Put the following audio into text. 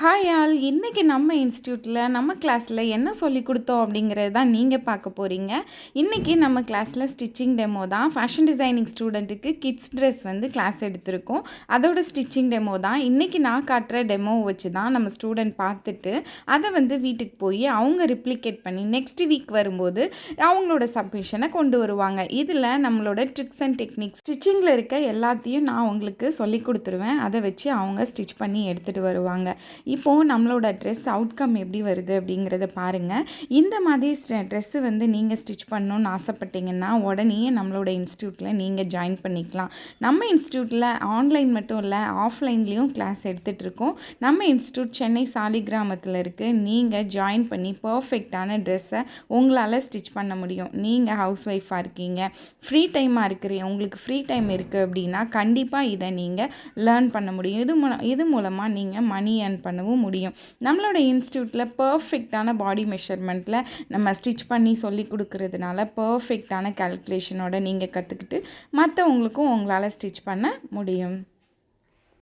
Hi all, இன்னைக்கு நம்ம இன்ஸ்டியூட்டில் நம்ம கிளாஸில் என்ன சொல்லி கொடுத்தோம் அப்படிங்கிறது தான் நீங்கள் பார்க்க போகிறீங்க. இன்றைக்கி நம்ம கிளாஸில் ஸ்டிச்சிங் டெமோ தான். ஃபேஷன் டிசைனிங் ஸ்டூடெண்ட்டுக்கு கிட்ஸ் ட்ரெஸ் வந்து கிளாஸ் எடுத்திருக்கோம். அதோட ஸ்டிச்சிங் டெமோ தான். இன்றைக்கி நான் காட்டுற டெமோவை வச்சு தான் நம்ம ஸ்டூடெண்ட் பார்த்துட்டு அதை வந்து வீட்டுக்கு போய் அவங்க ரிப்ளிகேட் பண்ணி நெக்ஸ்ட் வீக் வரும்போது அவங்களோட சப்மிஷனை கொண்டு வருவாங்க. இதில் நம்மளோட ட்ரிக்ஸ் அண்ட் டெக்னிக்ஸ் ஸ்டிச்சிங்கில் இருக்க எல்லாத்தையும் நான் உங்களுக்கு சொல்லி கொடுத்துருவேன். அதை வச்சு அவங்க ஸ்டிச் பண்ணி எடுத்துகிட்டு வருவாங்க. இப்போது நம்மளோட ட்ரெஸ் அவுட்கம் எப்படி வருது அப்படிங்கிறத பாருங்கள். இந்த மாதிரி ட்ரெஸ்ஸு வந்து நீங்கள் ஸ்டிச் பண்ணணுன்னு ஆசைப்பட்டீங்கன்னா உடனே நம்மளோட இன்ஸ்டியூட்டில் நீங்கள் ஜாயின் பண்ணிக்கலாம். நம்ம இன்ஸ்டியூட்டில் ஆன்லைன் மட்டும் இல்லை, ஆஃப்லைன்லேயும் கிளாஸ் எடுத்துகிட்ருக்கோம். நம்ம இன்ஸ்டியூட் சென்னை சாலிகிராமத்தில் இருக்குது. நீங்கள் ஜாயின் பண்ணி பர்ஃபெக்டான ட்ரெஸ்ஸை உங்களால் ஸ்டிச் பண்ண முடியும். நீங்கள் ஹவுஸ் ஒய்ஃபாக இருக்கீங்க, ஃப்ரீ டைமாக இருக்கிறீங்க, உங்களுக்கு ஃப்ரீ டைம் இருக்குது அப்படின்னா கண்டிப்பாக இதை நீங்கள் லேர்ன் பண்ண முடியும். இது மூலமாக நீங்கள் மணி ஏர்ன் பண்ணவும் முடியும். நம்மளோட இன்ஸ்டியூட்டில் பர்ஃபெக்டான பாடி மெஷர்மெண்ட்டில் நம்ம ஸ்டிச் பண்ணி சொல்லி கொடுக்கறதுனால பர்ஃபெக்டான கால்குலேஷனோட நீங்கள் கற்றுக்கிட்டு மற்றவங்களுக்கும் உங்களால் ஸ்டிச் பண்ண முடியும்.